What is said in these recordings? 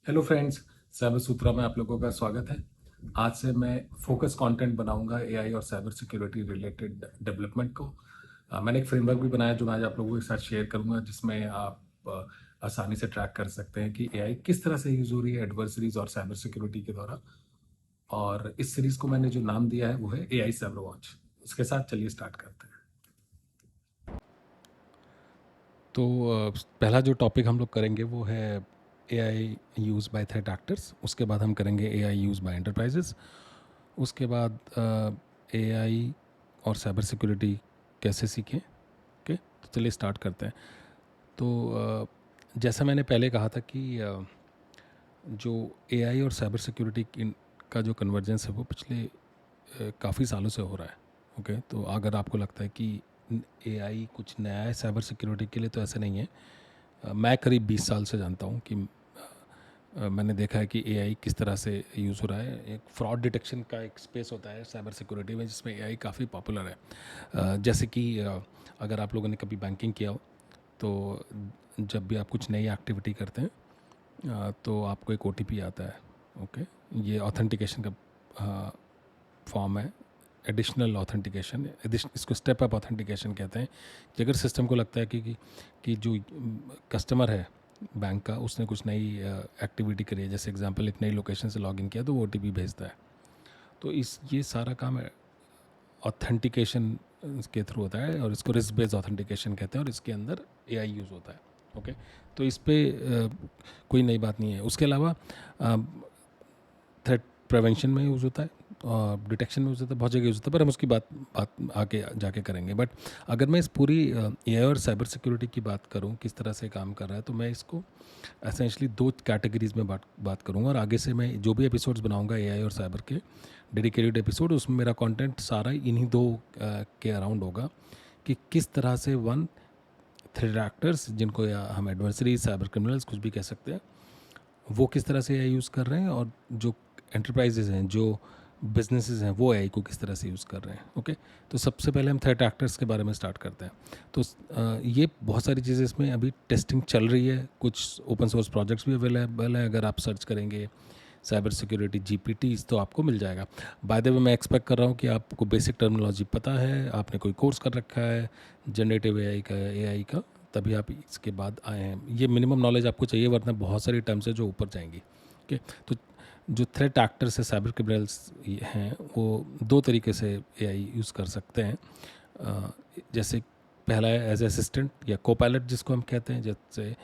Hello friends, cyber सूत्रा में आप लोगों का स्वागत है। आज से मैं फोकस कंटेंट बनाऊंगा एआई और साइबर सिक्योरिटी रिलेटेड डेवलपमेंट को। मैंने एक फ्रेमवर्क भी बनाया जो मैं आज आप लोगों के साथ शेयर करूंगा, जिसमें आप आसानी से ट्रैक कर सकते हैं कि एआई किस तरह से यूज हो रही है एडवर्सरीज और साइबर सिक्योरिटी के द्वारा। और इस सीरीज को मैंने जो नाम दिया है वो है एआई साइबर वॉच। इसके साथ चलिए स्टार्ट करते हैं। तो पहला जो टॉपिक हम लोग करेंगे वो है AI use by threat actors. उसके बाद हम करेंगे एआई यूज़ बाय एंटरप्राइजेस। उसके बाद एआई और साइबर सिक्योरिटी कैसे सीखें। ओके, तो चलिए स्टार्ट करते हैं। तो जैसा मैंने पहले कहा था कि जो एआई और साइबर सिक्योरिटी का जो कन्वर्जेंस है वो पिछले काफ़ी सालों से हो रहा है। ओके, तो अगर आपको लगता है कि एआई कुछ नया है साइबर सिक्योरिटी के लिए, तो ऐसा नहीं है। मैं करीब 20 साल से जानता हूँ कि मैंने देखा है कि एआई किस तरह से यूज़ हो रहा है। एक फ्रॉड डिटेक्शन का एक स्पेस होता है साइबर सिक्योरिटी में, जिसमें एआई काफ़ी पॉपुलर है। जैसे कि अगर आप लोगों ने कभी बैंकिंग किया हो, तो जब भी आप कुछ नई एक्टिविटी करते हैं तो आपको एक ओटीपी आता है। ओके, ये ऑथेंटिकेशन का फॉर्म है, एडिशनल ऑथेंटिकेशन। इसको स्टेप अप ऑथेंटिकेशन कहते हैं कि अगर सिस्टम को लगता है कि जो कस्टमर है बैंक का, उसने कुछ नई एक्टिविटी करी है, जैसे एग्जांपल एक नई लोकेशन से लॉगिन किया, तो वो ओटीपी भेजता है। तो ये सारा काम ऑथेंटिकेशन के थ्रू होता है, और इसको रिस्क बेस्ड ऑथेंटिकेशन कहते हैं, और इसके अंदर एआई यूज़ होता है। ओके, तो इस पे कोई नई बात नहीं है। उसके अलावा थ्रेट प्रिवेंशन में यूज़ होता है और डिटेक्शन में यूज़ होता है, बहुत जगह यूज़ होता है, पर हम उसकी बात बात आगे जाके करेंगे। बट अगर मैं इस पूरी एआई और साइबर सिक्योरिटी की बात करूं, किस तरह से काम कर रहा है, तो मैं इसको एसेंशली दो कैटेगरीज में बात करूंगा। और आगे से मैं जो भी एपिसोड्स बनाऊंगा एआई और साइबर के डेडिकेटेड एपिसोड, उसमें मेरा कंटेंट सारा इन्हीं दो के अराउंड होगा कि किस तरह से वन थ्रेट एक्टर्स, जिनको या हम एडवर्सरी साइबर क्रिमिनल्स कुछ भी कह सकते हैं, वो किस तरह से एआई यूज़ कर रहे हैं, और जो एंटरप्राइजेज हैं, जो बिजनेसेस हैं, वो एआई को किस तरह से यूज़ कर रहे हैं। ओके, तो सबसे पहले हम थ्रेट एक्टर्स के बारे में स्टार्ट करते हैं। तो ये बहुत सारी चीज़ें इसमें अभी टेस्टिंग चल रही है, कुछ ओपन सोर्स प्रोजेक्ट्स भी अवेलेबल है। अगर आप सर्च करेंगे साइबर सिक्योरिटी जीपीटीज, तो आपको मिल जाएगा। बाय द वे, मैं एक्सपेक्ट कर रहा हूँ कि आपको बेसिक टर्मिनोलॉजी पता है, आपने कोई कोर्स कर रखा है जनरेटिव एआई का, तभी आप इसके बाद आए हैं। ये मिनिमम नॉलेज आपको चाहिए, वरना बहुत सारी टर्म्स है जो ऊपर जाएंगी। ओके, तो जो थ्रेट एक्टर्स है साइबर क्रिमिनल्स हैं, वो दो तरीके से एआई यूज़ कर सकते हैं। जैसे पहला है एज असिस्टेंट या कोपायलट, जिसको हम कहते हैं। जैसे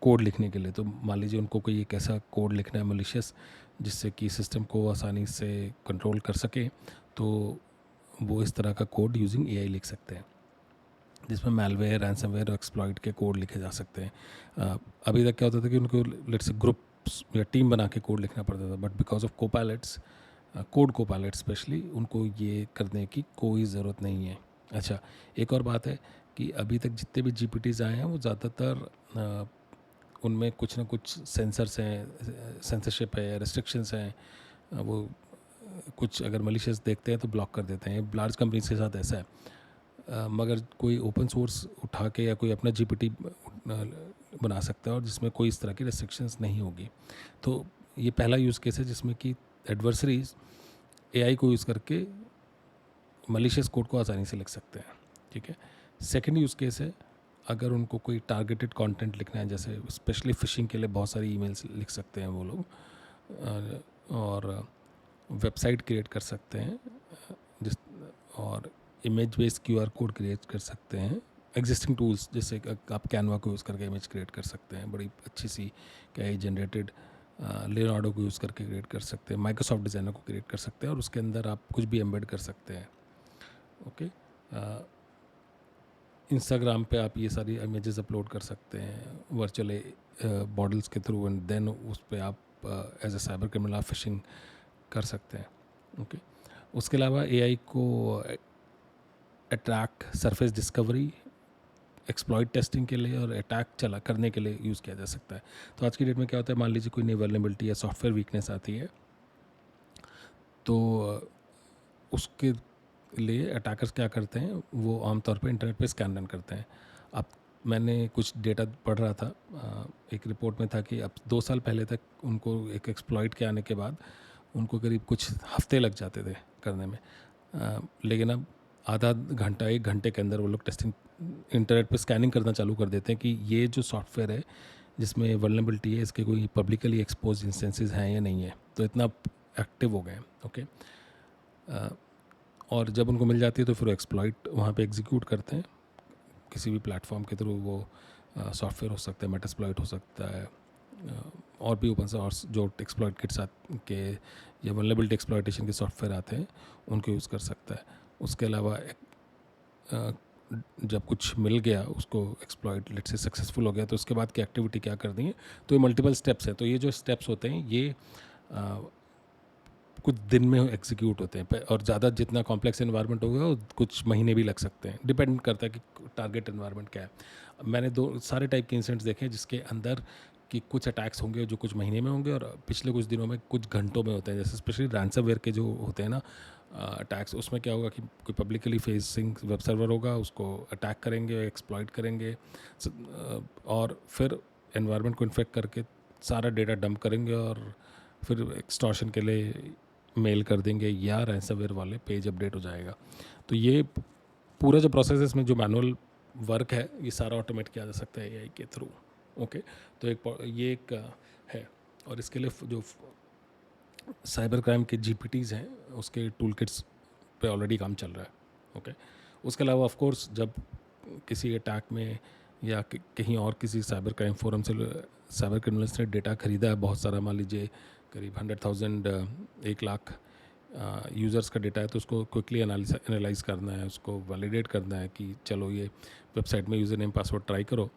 कोड लिखने के लिए, तो मान लीजिए उनको कोई एक ऐसा कोड लिखना है मलिशियस, जिससे कि सिस्टम को आसानी से कंट्रोल कर सके, तो वो इस तरह का कोड यूजिंग एआई लिख सकते हैं, जिसमें मैलवेयर, रैंसमवेयर और एक्सप्लॉइट के कोड लिखे जा सकते हैं। अभी तक क्या होता था कि उनको लेट्स से ग्रुप्स या टीम बना के कोड लिखना पड़ता था, but because of copilots, code copilot specially, उनको ये करने की कोई ज़रूरत नहीं है। अच्छा, एक और बात है कि अभी तक जितने भी जीपीटीज़ आए हैं, वो ज़्यादातर उनमें कुछ ना कुछ सेंसर्स हैं, सेंसरशिप है, रेस्ट्रिक्शंस हैं। वो कुछ अगर मलिशियस देखते हैं तो ब्लॉक कर देते हैं। लार्ज कंपनीज के साथ ऐसा है। मगर कोई ओपन सोर्स उठा के या कोई अपना जीपीटी बना सकता है, और जिसमें कोई इस तरह की रेस्ट्रिक्शंस नहीं होगी। तो ये पहला यूज़ केस है जिसमें कि एडवर्सरीज एआई को यूज़ करके मलिशियस कोड को आसानी से लिख सकते हैं। ठीक है। सेकेंड यूज़ केस है, अगर उनको कोई टारगेटेड कंटेंट लिखना है, जैसे स्पेशली फिशिंग के लिए बहुत सारी ईमेल्स लिख सकते हैं वो लोग, और वेबसाइट क्रिएट कर सकते हैं, जिस और image based QR code create कर सकते हैं। एग्जिस्टिंग टूल्स, जैसे आप कैनवा को यूज़ करके इमेज क्रिएट कर सकते हैं, बड़ी अच्छी सी क्या है जनरेटेड। लियोनार्डो को यूज़ करके क्रिएट कर सकते हैं, माइक्रोसॉफ्ट डिज़ाइनर को क्रिएट कर सकते हैं, और उसके अंदर आप कुछ भी एम्बेड कर सकते हैं। ओके, इंस्टाग्राम पे आप ये सारी इमेजेस अपलोड कर सकते हैं वर्चुअल मॉडल्स के थ्रू, एंड देन उस पर आप एज ए साइबर क्रिमिनल आप फिशिंग कर सकते हैं। ओके, उसके अलावा एआई को attack, surface discovery, exploit testing के लिए और अटैक चला करने के लिए यूज़ किया जा सकता है। तो आज की डेट में क्या होता है, मान लीजिए कोई नई वल्नरेबिलिटी या सॉफ्टवेयर वीकनेस आती है, तो उसके लिए अटैकर्स क्या करते हैं, वो आमतौर पे इंटरनेट पे स्कैन रन करते हैं। अब मैंने कुछ डेटा पढ़ रहा था, एक रिपोर्ट में था कि अब 2 साल पहले तक उनको एक एक्सप्लॉइट के आने के बाद उनको करीब कुछ हफ्ते लग जाते थे करने में, लेकिन अब आधा घंटा 1 घंटे के अंदर वो लोग टेस्टिंग इंटरनेट पे स्कैनिंग करना चालू कर देते हैं कि ये जो सॉफ्टवेयर है जिसमें वल्नरेबिलिटी है इसके कोई पब्लिकली एक्सपोज इंस्टेंसेस हैं या नहीं है, तो इतना एक्टिव हो गए हैं। ओके, और जब उनको मिल जाती है तो फिर वो एक्सप्लॉइट वहाँ पे एग्जीक्यूट करते हैं किसी भी प्लेटफॉर्म के थ्रू। वो सॉफ्टवेयर हो सकता है, मेटास्प्लॉइट हो सकता है, और भी ओपन सोर्स जो एक्सप्लॉइट किट्स के या वल्नरेबिलिटी एक्सप्लॉइटेशन के सॉफ्टवेयर आते हैं उनको यूज़ कर सकता है। उसके अलावा जब कुछ मिल गया उसको एक्सप्लॉइट लेट से सक्सेसफुल हो गया तो उसके बाद की एक्टिविटी क्या करनी है, तो ये मल्टीपल स्टेप्स है। तो ये जो स्टेप्स होते हैं ये कुछ दिन में एग्जीक्यूट होते हैं, और ज़्यादा जितना कॉम्प्लेक्स एनवायरनमेंट होगा वो कुछ महीने भी लग सकते हैं, डिपेंड करता है कि टारगेट एनवायरनमेंट क्या है। मैंने सारे टाइप के इंसिडेंट्स देखे हैं जिसके अंदर कि कुछ अटैक्स होंगे जो कुछ महीने में होंगे और पिछले कुछ दिनों में कुछ घंटों में होते हैं। जैसे स्पेशली रैंसमवेयर के जो होते हैं ना अटैक्स, उसमें क्या होगा कि कोई पब्लिकली फेसिंग वेब सर्वर होगा, उसको अटैक करेंगे, एक्सप्लॉइट करेंगे, और फिर एनवायरनमेंट को इन्फेक्ट करके सारा डेटा डंप करेंगे और फिर एक्सटॉर्शन के लिए मेल कर देंगे या रैंसमवेयर वाले पेज अपडेट हो जाएगा। तो ये पूरा जो प्रोसेस है इसमें जो मैनुअल वर्क है ये सारा ऑटोमेट किया जा सकता है एआई के थ्रू। ओके, तो ये एक है। और इसके लिए जो साइबर क्राइम के जीपीटीज़ हैं उसके टूल किट्स पे ऑलरेडी काम चल रहा है। ओके, उसके अलावा ऑफ कोर्स जब किसी अटैक में या कहीं और किसी साइबर क्राइम फोरम से साइबर क्रिमिनल्स ने डेटा खरीदा है बहुत सारा, मान लीजिए करीब 100,000 1 लाख यूज़र्स का डेटा है, तो उसको क्विकली एनालाइज करना है, उसको वैलिडेट करना है कि चलो ये वेबसाइट में यूज़र नेम पासवर्ड ट्राई करो,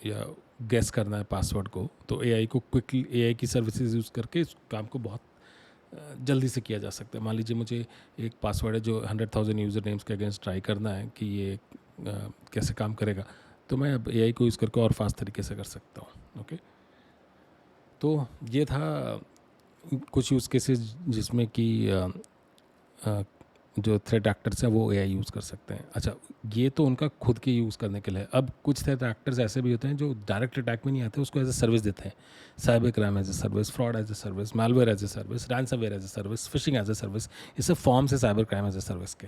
या गेस करना है पासवर्ड को। तो एआई को क्विकली एआई की सर्विसेज यूज़ करके इस काम को बहुत जल्दी से किया जा सकता है। मान लीजिए मुझे एक पासवर्ड है जो 100,000 यूज़र नेम्स के अगेंस्ट ट्राई करना है कि ये कैसे काम करेगा, तो मैं अब एआई को यूज़ करके और फास्ट तरीके से कर सकता हूँ। ओके, तो ये था कुछ यूज़ केसेस जिसमें कि जो थ्रेट एक्टर्स हैं वो एआई यूज़ कर सकते हैं। अच्छा, ये तो उनका खुद के यूज़ करने के लिए। अब कुछ थ्रेट एक्टर्स ऐसे भी होते हैं जो डायरेक्ट अटैक में नहीं आते, उसको एज ए सर्विस देते हैं। Cyber crime as a service, fraud as a service, malware as a service, ransomware as a service, phishing as a service, ये सब फॉर्म्स है cyber crime as a service के।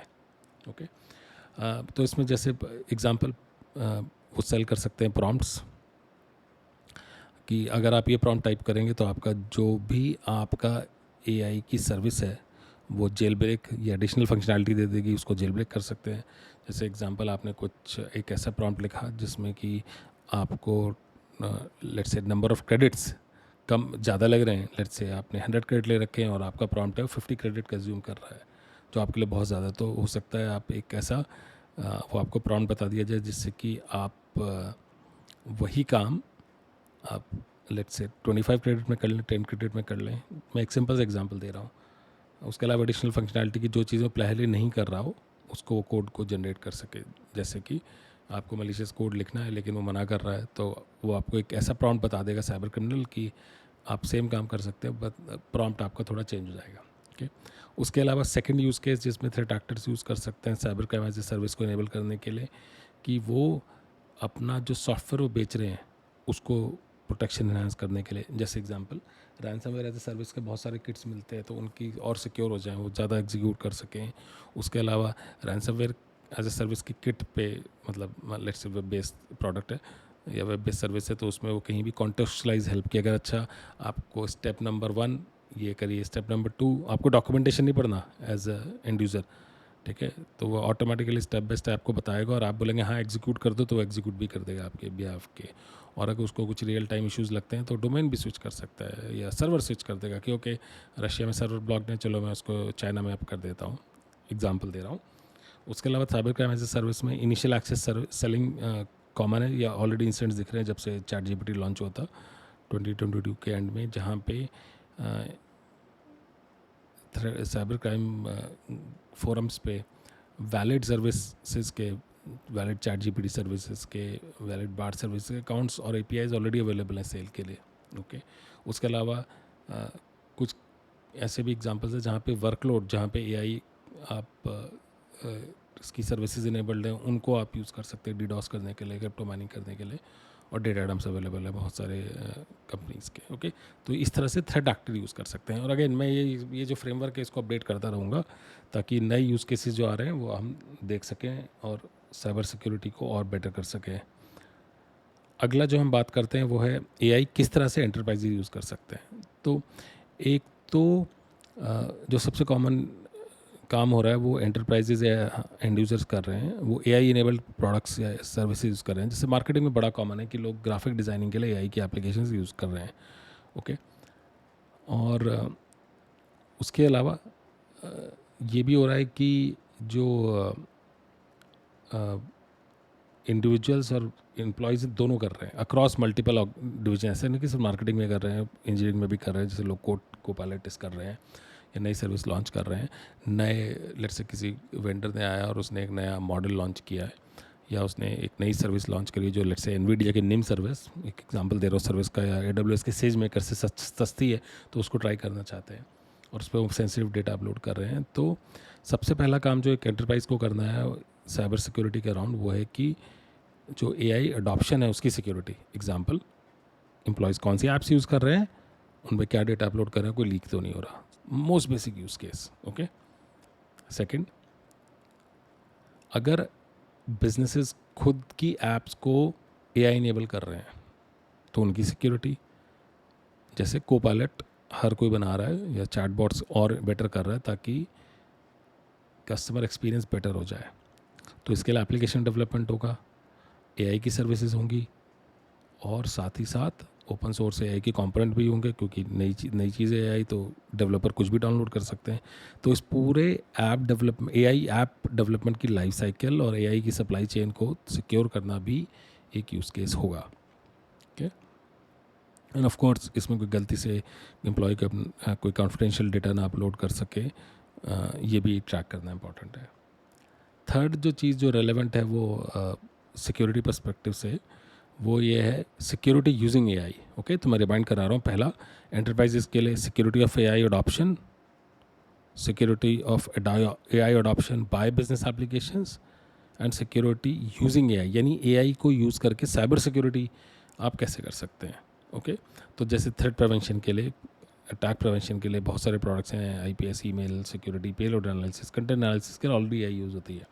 ओके, तो इसमें जैसे example वो सेल कर सकते हैं प्रॉम्प्ट्स, कि अगर आप ये प्रॉम्प्ट टाइप करेंगे तो आपका जो भी आपका एआई की सर्विस है वो जेल ब्रेक या एडिशनल फंक्शनैलिटी दे देगी, उसको जेल ब्रेक कर सकते हैं। जैसे एग्जांपल आपने कुछ एक ऐसा प्रॉम्प्ट लिखा जिसमें कि आपको let's say number of credits कम ज़्यादा लग रहे हैं, लेट्स से आपने 100 क्रेडिट ले रखे हैं और आपका प्रॉम्प्ट है 50 क्रेडिट कंज्यूम कर रहा है, जो आपके लिए बहुत ज़्यादा। तो हो सकता है आप एक ऐसा वो आपको प्रॉम्प्ट बता दिया जाए जिससे कि आप वही काम आप लेट्स से 25 क्रेडिट में कर लें, 10 क्रेडिट में कर लें। मैं एक सिंपल सा एग्जांपल दे रहा हूँ। उसके अलावा एडिशनल फंक्शनैलिटी की जो चीज़ें पहले नहीं कर रहा हो उसको वो कोड को जनरेट कर सके। जैसे कि आपको मलिशियस कोड लिखना है लेकिन वो मना कर रहा है, तो वो आपको एक ऐसा प्रॉम्प्ट बता देगा साइबर क्रिमिनल कि आप सेम काम कर सकते हैं, बट प्रॉम्प्ट आपका थोड़ा चेंज हो जाएगा। ओके, उसके अलावा सेकंड यूज़ केस जिसमें थ्रेट एक्टर्स यूज़ कर सकते हैं cyber crime as a service को इनेबल करने के लिए, कि वो अपना जो सॉफ्टवेयर वो बेच रहे हैं उसको प्रोटेक्शन इन्हांस करने के लिए। जैसे example ransomware as a service के बहुत सारे किट्स मिलते हैं, तो उनकी और सिक्योर हो जाएं, वो ज़्यादा एग्जीक्यूट कर सकें। उसके अलावा रैंसमवेयर एज ए सर्विस की किट पे, मतलब let's say web based product है या वेब बेस्ड सर्विस है, तो उसमें वो कहीं भी कॉन्टेक्चुअलाइज हेल्प की, अगर अच्छा आपको स्टेप नंबर 1 ये करिए, स्टेप नंबर 2 आपको डॉक्यूमेंटेशन नहीं पढ़ना एज अ एंड यूज़र, ठीक है, तो वो ऑटोमेटिकली स्टेप बाय स्टेप आपको बताएगा और आप बोलेंगे हाँ एग्जीक्यूट कर दो तो वो एग्जीक्यूट भी कर देगा आपके बिहाफ के। और अगर उसको कुछ रियल टाइम इश्यूज़ लगते हैं तो डोमेन भी स्विच कर सकता है या सर्वर स्विच कर देगा कि ओके रशिया में सर्वर ब्लॉक है, चलो मैं उसको चाइना में अप कर देता हूँ। एग्जाम्पल दे रहा हूँ। उसके अलावा cyber crime as a service में इनिशियल एक्सेस सेलिंग कॉमन है, या ऑलरेडी इंसिडेंट्स दिख रहे हैं जब से ChatGPT लॉन्च हुआ था 2022 के एंड में, जहाँ पे साइबर क्राइम फोरम्स पे वैलिड सर्विसेज के, वैलिड ChatGPT सर्विसेज के, वैलिड बार्ट सर्विस के अकाउंट्स और APIs ऑलरेडी अवेलेबल हैं सेल के लिए। ओके, उसके अलावा कुछ ऐसे भी एग्जांपल्स हैं जहाँ पे वर्कलोड, जहाँ पे AI आप की सर्विसेज इनेबल्ड हैं उनको आप यूज़ कर सकते हैं डीडॉस करने के लिए, क्रिप्टो माइनिंग करने के लिए, और डेटा एडम्स अवेलेबल है बहुत सारे कंपनीज़ के। ओके, तो इस तरह से थ्रेट एक्टर यूज़ कर सकते हैं। और अगेन मैं ये जो फ्रेमवर्क है इसको अपडेट करता रहूँगा ताकि नए यूज़ केसेस जो आ रहे हैं वो हम देख सकें और साइबर सिक्योरिटी को और बेटर कर सकें। अगला जो हम बात करते हैं वो है एआई किस तरह से एंटरप्राइज यूज़ कर सकते हैं। तो एक तो जो सबसे कॉमन काम हो रहा है वो एंटरप्राइजेज या एंड यूजर्स कर रहे हैं, वो एआई इनेबल्ड प्रोडक्ट्स या सर्विसेज यूज़ कर रहे हैं। जैसे मार्केटिंग में बड़ा कॉमन है कि लोग ग्राफिक डिज़ाइनिंग के लिए एआई की एप्लीकेशंस यूज़ कर रहे हैं। ओके, और उसके अलावा ये भी हो रहा है कि जो इंडिविजुअल्स और एम्प्लॉयज़ दोनों कर रहे हैं अक्रॉस मल्टीपल डिवीजन। ऐसे नहीं कि सिर्फ मार्केटिंग में कर रहे हैं, इंजीनियरिंग में भी कर रहे हैं। जैसे लोग को पायलट टेस्ट कर रहे हैं या नई सर्विस लॉन्च कर रहे हैं, नए लेट से किसी वेंडर ने आया और उसने एक नया मॉडल लॉन्च किया है या उसने एक नई सर्विस लॉन्च करी है जो लेट से एनवीडिया की निम सर्विस, एक एग्जांपल दे रहा हूँ सर्विस का, या AWS के सेज मेकर से सस्ती है तो उसको ट्राई करना चाहते हैं और उस पर वो सेंसिटिव डेटा अपलोड कर रहे हैं। तो सबसे पहला काम जो एक एंटरप्राइज़ को करना है साइबर सिक्योरिटी के अराउंड वो है कि जो एआई अडॉप्शन है उसकी सिक्योरिटी। एग्जांपल, एम्प्लॉयज़ कौन सी ऐप्स यूज़ कर रहे हैं, उनमें क्या डेटा अपलोड कर रहे हैं, कोई लीक तो नहीं हो रहा। Most basic use case. Okay, second, अगर बिजनेसेस खुद की ऐप्स को एआई इनेबल कर रहे हैं तो उनकी सिक्योरिटी, जैसे कोपायलट हर कोई बना रहा है या चैटबॉट्स और बेटर कर रहा है ताकि कस्टमर एक्सपीरियंस बेटर हो जाए, तो इसके लिए एप्लीकेशन डेवलपमेंट होगा, एआई की सर्विसेज होंगी और साथ ही साथ ओपन सोर्स एआई के कंपोनेंट भी होंगे, क्योंकि नई चीज़ें एआई तो डेवलपर कुछ भी डाउनलोड कर सकते हैं। तो इस पूरे एआई ऐप डेवलपमेंट की लाइफ साइकिल और एआई की सप्लाई चेन को सिक्योर करना भी एक यूज़ केस होगा। ओके, एंड ऑफ कोर्स इसमें कोई गलती से एम्प्लॉय का कोई कॉन्फिडेंशियल डेटा ना अपलोड कर सके, ये भी ट्रैक करना इंपॉर्टेंट है। थर्ड जो चीज़ जो रेलेवेंट है वो सिक्योरिटी पर्सपेक्टिव से वो ये है सिक्योरिटी यूजिंग एआई। ओके, तो मैं रिमाइंड करा रहा हूँ, पहला एंटरप्राइजेस के लिए security of AI adoption, security of AI adoption by business applications and security using AI, यानी एआई को यूज़ करके साइबर सिक्योरिटी आप कैसे कर सकते हैं। ओके, तो जैसे थ्रेट प्रिवेंशन के लिए, अटैक प्रिवेंशन के लिए बहुत सारे प्रोडक्ट्स हैं, IPS, email security, payload analysis, content analysis के लिए ऑलरेडी एआई यूज़ होती है।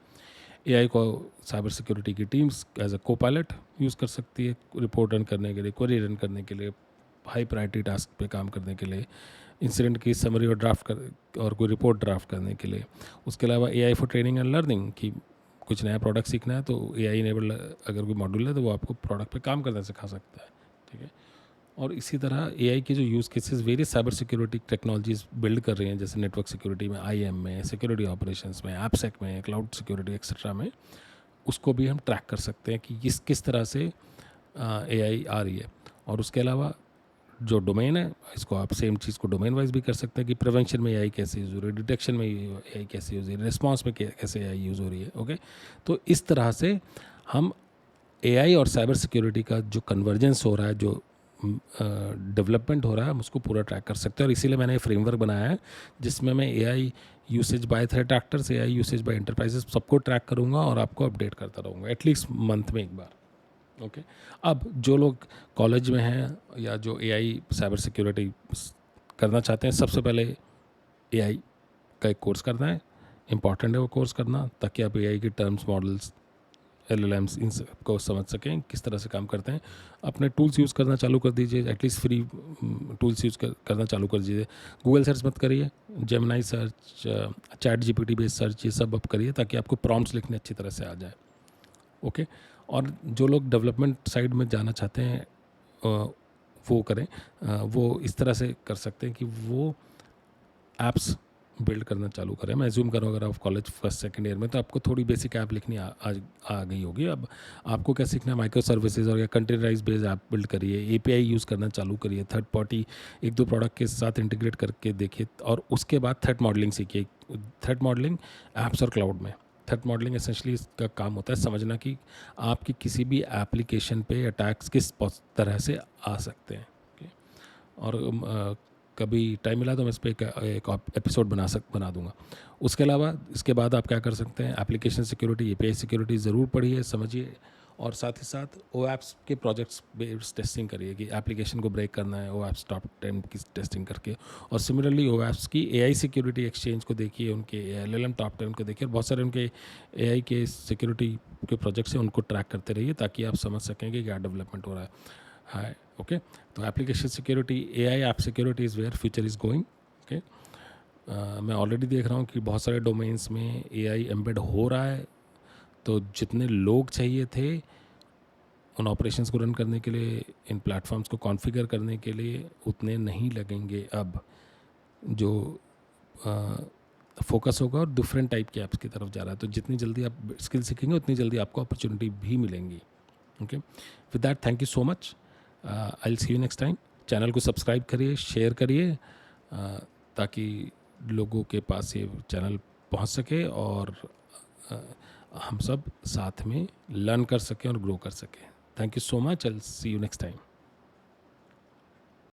एआई को साइबर सिक्योरिटी की टीम्स एज अ को पायलट यूज़ कर सकती है, रिपोर्ट रन करने के लिए, क्वेरी रन करने के लिए, हाई प्रायोरिटी टास्क पे काम करने के लिए, इंसिडेंट की समरी और और कोई रिपोर्ट ड्राफ्ट करने के लिए। उसके अलावा AI for training and learning, कि कुछ नया प्रोडक्ट सीखना है तो एआई इनेबल्ड अगर कोई मॉड्यूल है तो वो आपको प्रोडक्ट पे काम करना सिखा सकता है। ठीक है, और इसी तरह एआई के जो use cases various cyber security technologies build कर रही हैं, जैसे नेटवर्क सिक्योरिटी में, आईएम में, सिक्योरिटी ऑपरेशंस में, एपसेक में, क्लाउड सिक्योरिटी एक्सेट्रा में, उसको भी हम ट्रैक कर सकते हैं कि किस तरह से एआई आ रही है। और उसके अलावा जो डोमेन है, इसको आप सेम चीज़ को डोमेन वाइज भी कर सकते हैं कि प्रिवेंशन में एआई कैसे यूज़ हो रही है, डिटेक्शन में एआई कैसे यूज़ हो रही है, रिस्पॉन्स में कैसे एआई यूज़ हो रही है। ओके, तो इस तरह से हम एआई और साइबर सिक्योरिटी का जो कन्वर्जेंस हो रहा है, जो डेवलपमेंट हो रहा है, हम उसको पूरा ट्रैक कर सकते हैं। और इसीलिए मैंने फ्रेमवर्क बनाया है जिसमें मैं AI usage by threat actors, AI usage by enterprises सबको ट्रैक करूँगा और आपको अपडेट करता रहूँगा एटलीस्ट मंथ में एक बार। ओके, अब जो लोग कॉलेज में हैं या जो एआई साइबर सिक्योरिटी करना चाहते हैं, सबसे पहले एआई का एक कोर्स करना है, इम्पॉर्टेंट है वो कोर्स करना, ताकि आप एआई की टर्म्स, मॉडल्स, LLMs इन सब को समझ सकें, किस तरह से काम करते हैं। अपने टूल्स यूज़ करना चालू कर दीजिए, एटलीस्ट फ्री टूल्स यूज़ करना चालू कर दीजिए। गूगल सर्च मत करिए, Gemini search, chat GPT based search, ये सब अब करिए ताकि आपको प्रॉम्प्ट्स लिखने अच्छी तरह से आ जाए। ओके, और जो लोग डेवलपमेंट साइड में जाना चाहते हैं वो करें, वो इस तरह से कर सकते हैं कि वो ऐप्स बिल्ड करना चालू करें। मैं एज्यूम कर रहा हूँ अगर आप कॉलेज फर्स्ट सेकंड ईयर में, तो आपको थोड़ी बेसिक ऐप लिखनी आ गई होगी। अब आपको क्या सीखना है, माइक्रो सर्विसेज और या कंटेनराइज बेस्ड ऐप बिल्ड करिए, एपीआई यूज़ करना चालू करिए, थर्ड पार्टी एक दो प्रोडक्ट के साथ इंटीग्रेट करके देखिए, और उसके बाद थ्रेट मॉडलिंग सीखिए। थ्रेट मॉडलिंग ऐप्स और क्लाउड में, थ्रेट मॉडलिंग एसेंशली इसका काम होता है समझना कि आपकी किसी भी एप्लीकेशन पे अटैक्स किस तरह से आ सकते हैं। और कभी टाइम मिला तो मैं इस पर एक एपिसोड बना दूंगा। उसके अलावा इसके बाद आप क्या कर सकते हैं, एप्लीकेशन सिक्योरिटी, एपीआई सिक्योरिटी ज़रूर पढ़िए, समझिए, और साथ ही साथ OAuth के प्रोजेक्ट्स बेस्ड टेस्टिंग करिए कि एप्लीकेशन को ब्रेक करना है OAuth टॉप 10 की टेस्टिंग करके। और सिमिलरली OAuth की AI सिक्योरिटी एक्सचेंज को देखिए, उनके LLM टॉप 10 को देखिए, और बहुत सारे उनके AI के सिक्योरिटी के प्रोजेक्ट्स हैं, उनको ट्रैक करते रहिए ताकि आप समझ सकें कि क्या डेवलपमेंट हो रहा है। ओके, तो application security, AI app security is where future is going. Okay, मैं ऑलरेडी देख रहा हूँ कि बहुत सारे डोमेन्स में AI एम्बेड हो रहा है, तो जितने लोग चाहिए थे उन ऑपरेशंस को रन करने के लिए, इन प्लेटफॉर्म्स को कॉन्फ़िगर करने के लिए, उतने नहीं लगेंगे अब। जो फोकस होगा और डिफरेंट टाइप के ऐप्स की तरफ जा रहा है, तो जितनी जल्दी आप स्किल सीखेंगे उतनी जल्दी आपको अपॉर्चुनिटी भी मिलेंगी। Okay, with that thank you so much, I will see you next time. Channel को सब्सक्राइब करिए, शेयर करिए, ताकि लोगों के पास ये चैनल पहुंच सके और हम सब साथ में लर्न कर सकें और ग्रो कर सकें। Thank you so much, I will see you next time.